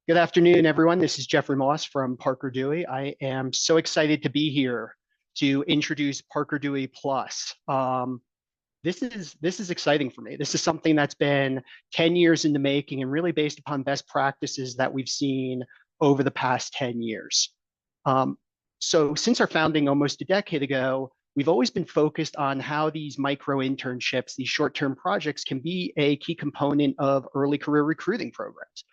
Good afternoon, everyone. This is Jeffrey Moss from Parker Dewey. I am so excited to be here to introduce Parker Dewey Plus. This is exciting for me. This is something that's been 10 years in the making and really based upon best practices that we've seen over the past 10 years. So since our founding almost a decade ago, we've always been focused on how these micro internships, these short-term projects can be a key component of early career recruiting programs.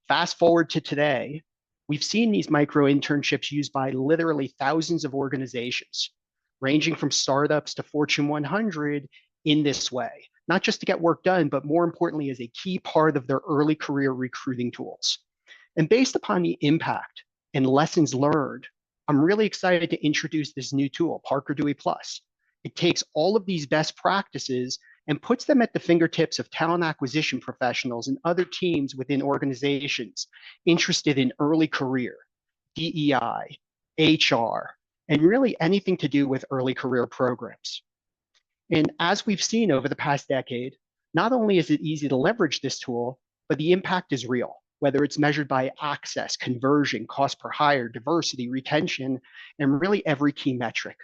Fast forward to today, we've seen these micro internships used by literally thousands of organizations, ranging from startups to Fortune 100 in this way, not just to get work done, but more importantly, as a key part of their early career recruiting tools. And based upon the impact and lessons learned, I'm really excited to introduce this new tool, Parker Dewey Plus. It takes all of these best practices and puts them at the fingertips of talent acquisition professionals and other teams within organizations interested in early career, DEI, HR, and really anything to do with early career programs. And as we've seen over the past decade, not only is it easy to leverage this tool, but the impact is real, whether it's measured by access, conversion, cost per hire, diversity, retention, and really every key metric.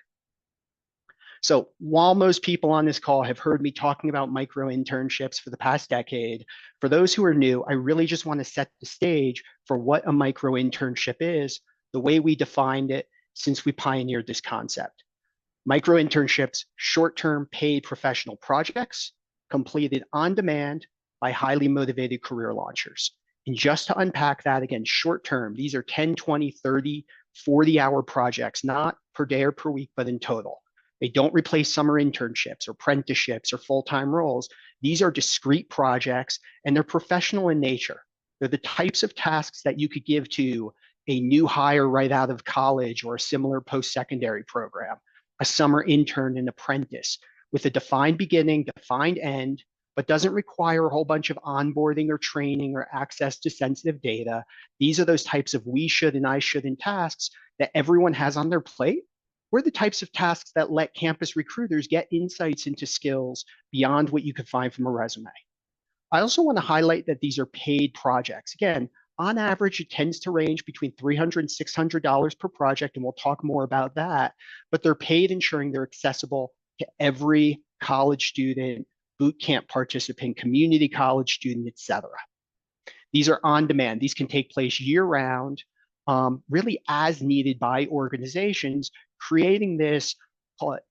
So while most people on this call have heard me talking about micro internships for the past decade, for those who are new, I really just want to set the stage for what a micro internship is, the way we defined it since we pioneered this concept. Micro internships, short-term paid professional projects completed on demand by highly motivated career launchers. And just to unpack that again, short-term, these are 10, 20, 30, 40-hour projects, not per day or per week, but in total. They don't replace summer internships or apprenticeships or full-time roles. These are discrete projects and they're professional in nature. They're the types of tasks that you could give to a new hire right out of college or a similar post-secondary program, a summer intern and apprentice with a defined beginning, defined end, but doesn't require a whole bunch of onboarding or training or access to sensitive data. These are those types of we should and I shouldn't tasks that everyone has on their plate. We're the types of tasks that let campus recruiters get insights into skills beyond what you could find from a resume. I also want to highlight that these are paid projects. Again, on average, it tends to range between $300 and $600 per project, and we'll talk more about that, but they're paid ensuring they're accessible to every college student, boot camp participant, community college student, et cetera. These are on demand. These can take place year round, really as needed by organizations, creating this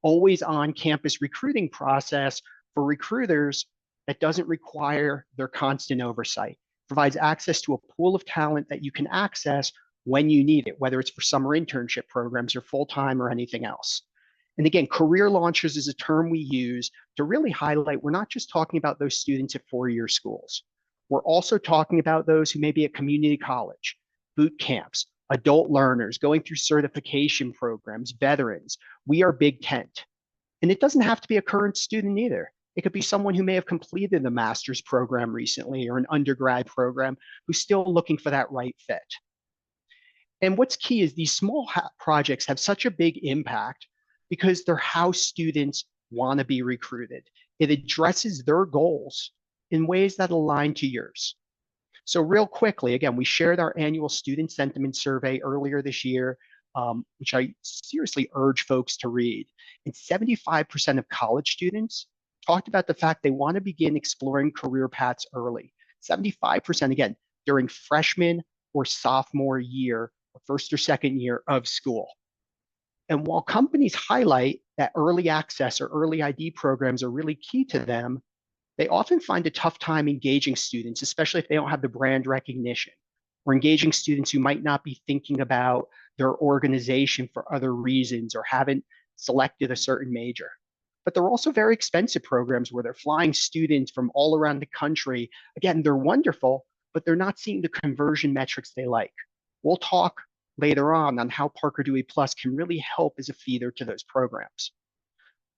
always on campus recruiting process for recruiters that doesn't require their constant oversight, provides access to a pool of talent that you can access when you need it, whether it's for summer internship programs or full-time or anything else. And again, career launchers is a term we use to really highlight we're not just talking about those students at four-year schools. We're also talking about those who may be at community college, boot camps, adult learners, going through certification programs, veterans. We are Big Tent. And it doesn't have to be a current student either. It could be someone who may have completed a master's program recently or an undergrad program who's still looking for that right fit. And what's key is these small projects have such a big impact because they're how students want to be recruited. It addresses their goals in ways that align to yours. So real quickly, again, we shared our annual student sentiment survey earlier this year, which I seriously urge folks to read. And 75% of college students talked about the fact they want to begin exploring career paths early. 75%, again, during freshman or sophomore year, or first or second year of school. And while companies highlight that early access or early ID programs are really key to them, they often find a tough time engaging students, especially if they don't have the brand recognition, or engaging students who might not be thinking about their organization for other reasons or haven't selected a certain major. But they're also very expensive programs where they're flying students from all around the country. Again, they're wonderful, but they're not seeing the conversion metrics they like. We'll talk later on how Parker Dewey Plus can really help as a feeder to those programs.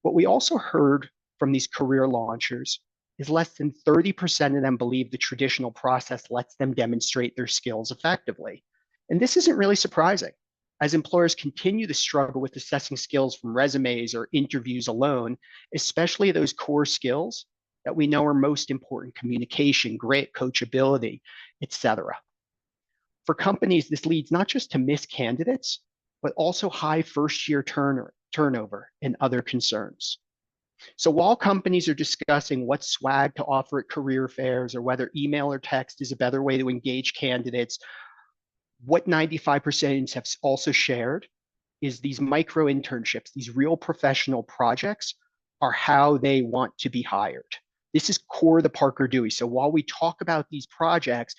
What we also heard from these career launchers is less than 30% of them believe the traditional process lets them demonstrate their skills effectively. And this isn't really surprising, as employers continue to struggle with assessing skills from resumes or interviews alone, especially those core skills that we know are most important: communication, grit, coachability, etc. For companies, this leads not just to missed candidates, but also high first-year turnover and other concerns. So while companies are discussing what swag to offer at career fairs or whether email or text is a better way to engage candidates, what 95% have also shared is these micro internships, these real professional projects are how they want to be hired. This is core to Parker Dewey. So while we talk about these projects,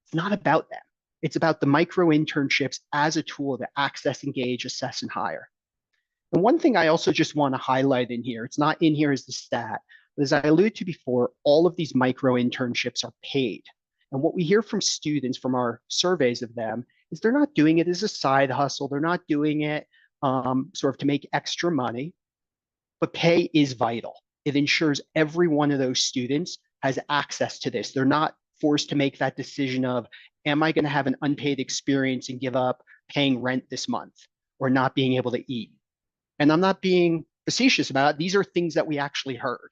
it's not about them. It's about the micro internships as a tool to access, engage, assess, and hire. And one thing I also just want to highlight in here, it's not in here as the stat, but as I alluded to before, all of these micro internships are paid. And what we hear from students from our surveys of them is they're not doing it as a side hustle. They're not doing it sort of to make extra money, but pay is vital. It ensures every one of those students has access to this. They're not forced to make that decision of, am I going to have an unpaid experience and give up paying rent this month or not being able to eat? And I'm not being facetious about it. These are things that we actually heard.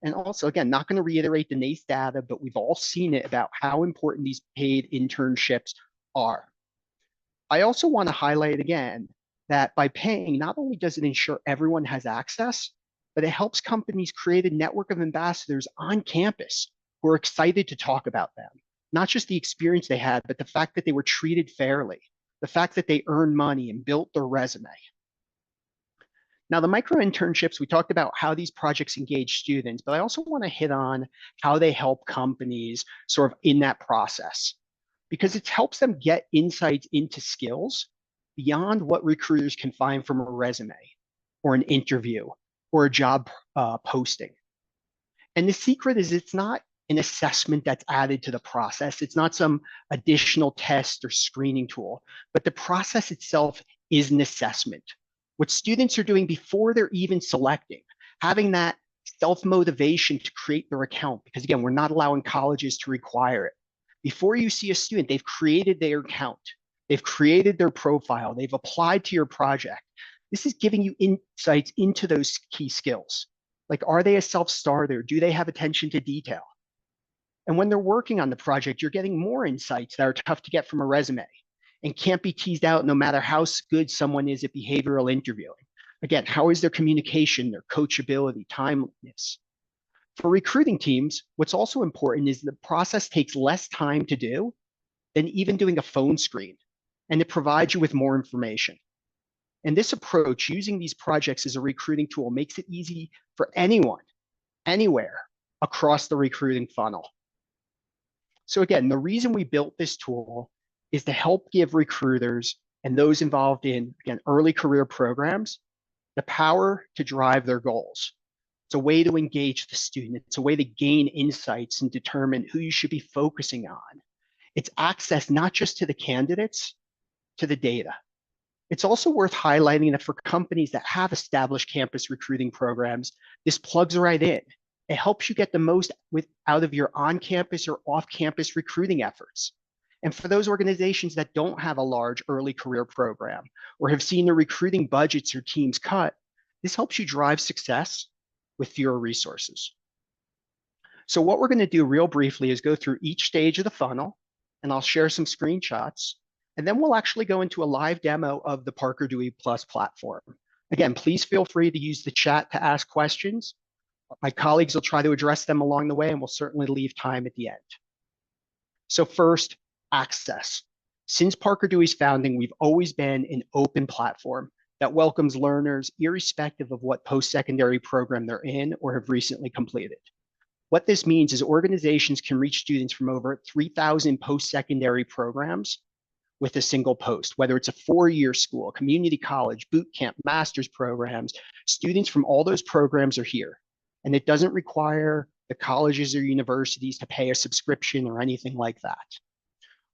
And also, again, not going to reiterate the NACE data, but we've all seen it about how important these paid internships are. I also want to highlight again that by paying, not only does it ensure everyone has access, but it helps companies create a network of ambassadors on campus who are excited to talk about them. Not just the experience they had, but the fact that they were treated fairly, the fact that they earned money and built their resume. Now, the micro internships, we talked about how these projects engage students, but I also want to hit on how they help companies sort of in that process, because it helps them get insights into skills beyond what recruiters can find from a resume or an interview or a job posting. And the secret is it's not an assessment that's added to the process. It's not some additional test or screening tool, but the process itself is an assessment. What students are doing before they're even selecting, having that self-motivation to create their account, because again, we're not allowing colleges to require it. Before you see a student, they've created their account, they've created their profile, they've applied to your project. This is giving you insights into those key skills. Like, are they a self-starter? Do they have attention to detail? And when they're working on the project, you're getting more insights that are tough to get from a resume and can't be teased out no matter how good someone is at behavioral interviewing. Again, how is their communication, their coachability, timeliness? For recruiting teams, what's also important is the process takes less time to do than even doing a phone screen, and it provides you with more information. And this approach, using these projects as a recruiting tool, makes it easy for anyone, anywhere, across the recruiting funnel. So again, the reason we built this tool is to help give recruiters and those involved in, again, early career programs, the power to drive their goals. It's a way to engage the student. It's a way to gain insights and determine who you should be focusing on. It's access not just to the candidates, to the data. It's also worth highlighting that for companies that have established campus recruiting programs, this plugs right in. It helps you get the most out of your on-campus or off-campus recruiting efforts. And for those organizations that don't have a large early career program or have seen their recruiting budgets or teams cut, this helps you drive success with fewer resources. So what we're going to do real briefly is go through each stage of the funnel, and I'll share some screenshots, and then we'll actually go into a live demo of the Parker Dewey Plus platform. Again, please feel free to use the chat to ask questions. My colleagues will try to address them along the way, and we'll certainly leave time at the end. So first, access. Since Parker Dewey's founding, we've always been an open platform that welcomes learners irrespective of what post-secondary program they're in or have recently completed. What this means is organizations can reach students from over 3,000 post-secondary programs with a single post, whether it's a four-year school, community college, boot camp, master's programs. Students from all those programs are here. And it doesn't require the colleges or universities to pay a subscription or anything like that.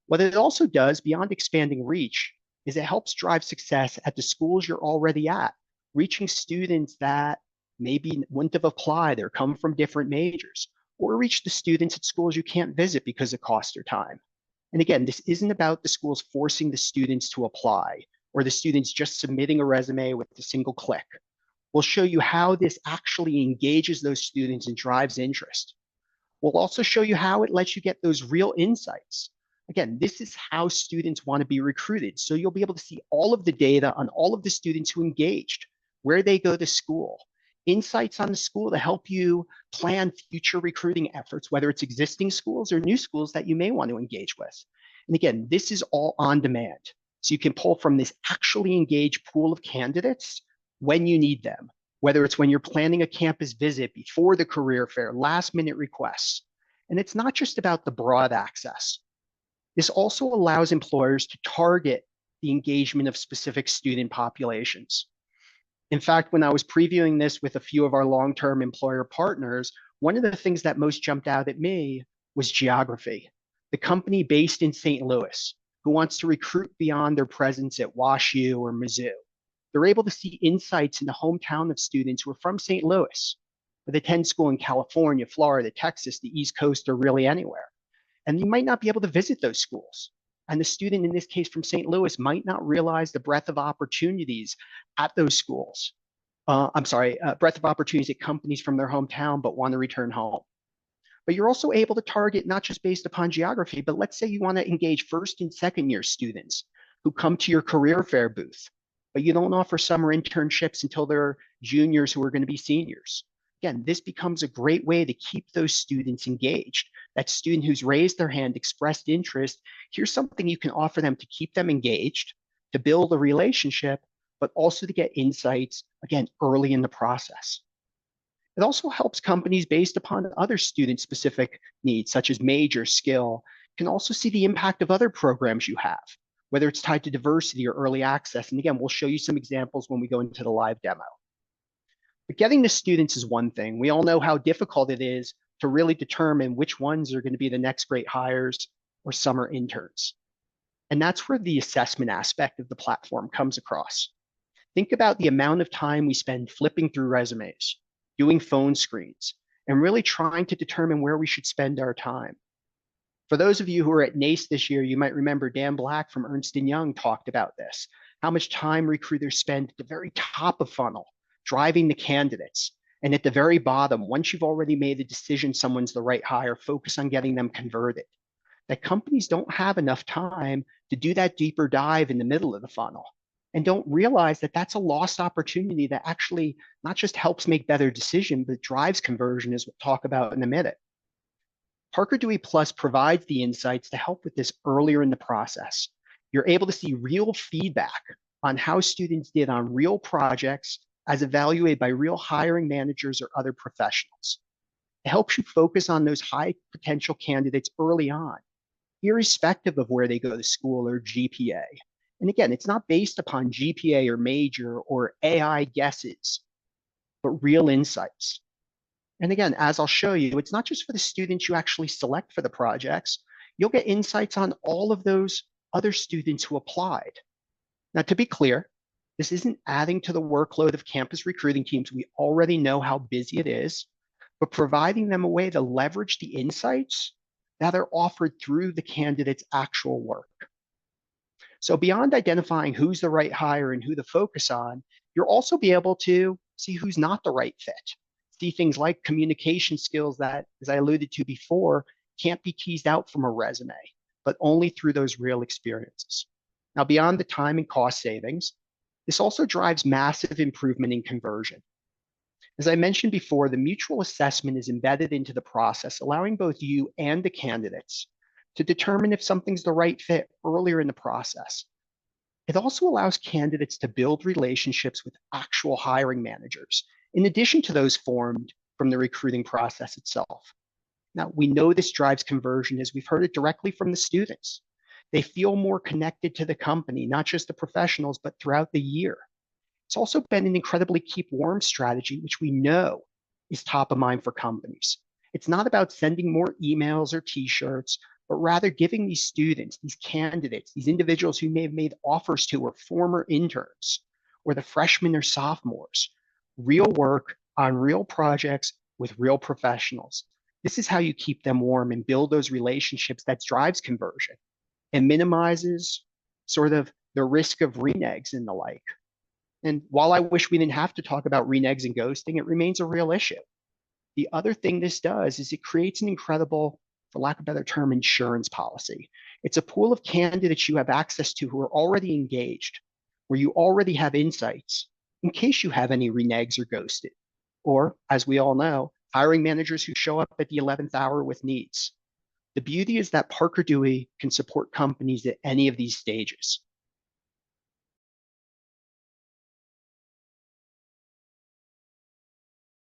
What it also does, beyond expanding reach, is it helps drive success at the schools you're already at, reaching students that maybe wouldn't have applied or come from different majors, or reach the students at schools you can't visit because of cost or time. And again, this isn't about the schools forcing the students to apply or the students just submitting a resume with a single click. We'll show you how this actually engages those students and drives interest. We'll also show you how it lets you get those real insights. Again, this is how students want to be recruited. So you'll be able to see all of the data on all of the students who engaged, where they go to school, insights on the school to help you plan future recruiting efforts, whether it's existing schools or new schools that you may want to engage with. And again, this is all on demand. So you can pull from this actually engaged pool of candidates when you need them, whether it's when you're planning a campus visit, before the career fair, last minute requests. And it's not just about the broad access. This also allows employers to target the engagement of specific student populations. In fact, when I was previewing this with a few of our long-term employer partners, one of the things that most jumped out at me was geography. The company based in St. Louis, who wants to recruit beyond their presence at WashU or Mizzou. They're able to see insights in the hometown of students who are from St. Louis, but attend school in California, Florida, Texas, the East Coast, or really anywhere. And you might not be able to visit those schools. And the student in this case from St. Louis might not realize the breadth of opportunities at those schools. Breadth of opportunities at companies from their hometown, but want to return home. But you're also able to target not just based upon geography, but let's say you want to engage first and second year students who come to your career fair booth, but you don't offer summer internships until they're juniors who are going to be seniors. Again, this becomes a great way to keep those students engaged. That student who's raised their hand, expressed interest, here's something you can offer them to keep them engaged, to build a relationship, but also to get insights, again, early in the process. It also helps companies based upon other student-specific needs, such as major, skill, can also see the impact of other programs you have, whether it's tied to diversity or early access. And again, we'll show you some examples when we go into the live demo. But getting the students is one thing. We all know how difficult it is to really determine which ones are going to be the next great hires or summer interns. And that's where the assessment aspect of the platform comes across. Think about the amount of time we spend flipping through resumes, doing phone screens, and really trying to determine where we should spend our time. For those of you who are at NACE this year, you might remember Dan Black from Ernst & Young talked about this, how much time recruiters spend at the very top of funnel, driving the candidates. And at the very bottom, once you've already made a decision someone's the right hire, focus on getting them converted. That companies don't have enough time to do that deeper dive in the middle of the funnel and don't realize that that's a lost opportunity that actually not just helps make better decisions, but drives conversion, as we'll talk about in a minute. Parker Dewey Plus provides the insights to help with this earlier in the process. You're able to see real feedback on how students did on real projects as evaluated by real hiring managers or other professionals. It helps you focus on those high potential candidates early on, irrespective of where they go to school or GPA. And again, it's not based upon GPA or major or AI guesses, but real insights. And again, as I'll show you, it's not just for the students you actually select for the projects. You'll get insights on all of those other students who applied. Now, to be clear, this isn't adding to the workload of campus recruiting teams. We already know how busy it is, but providing them a way to leverage the insights that are offered through the candidate's actual work. So beyond identifying who's the right hire and who to focus on, you'll also be able to see who's not the right fit. See things like communication skills that, as I alluded to before, can't be teased out from a resume, but only through those real experiences. Now, beyond the time and cost savings, this also drives massive improvement in conversion. As I mentioned before, the mutual assessment is embedded into the process, allowing both you and the candidates to determine if something's the right fit earlier in the process. It also allows candidates to build relationships with actual hiring managers, in addition to those formed from the recruiting process itself. Now, we know this drives conversion as we've heard it directly from the students. They feel more connected to the company, not just the professionals, but throughout the year. It's also been an incredibly keep warm strategy, which we know is top of mind for companies. It's not about sending more emails or t-shirts, but rather giving these students, these candidates, these individuals who may have made offers to or former interns, or the freshmen or sophomores, real work on real projects with real professionals. This is how you keep them warm and build those relationships that drives conversion and minimizes sort of the risk of reneges and the like. And while I wish we didn't have to talk about reneges and ghosting, it remains a real issue. The other thing this does is it creates an incredible, for lack of a better term, insurance policy. It's a pool of candidates you have access to who are already engaged, where you already have insights in case you have any reneges or ghosted. Or, as we all know, hiring managers who show up at the 11th hour with needs. The beauty is that Parker Dewey can support companies at any of these stages.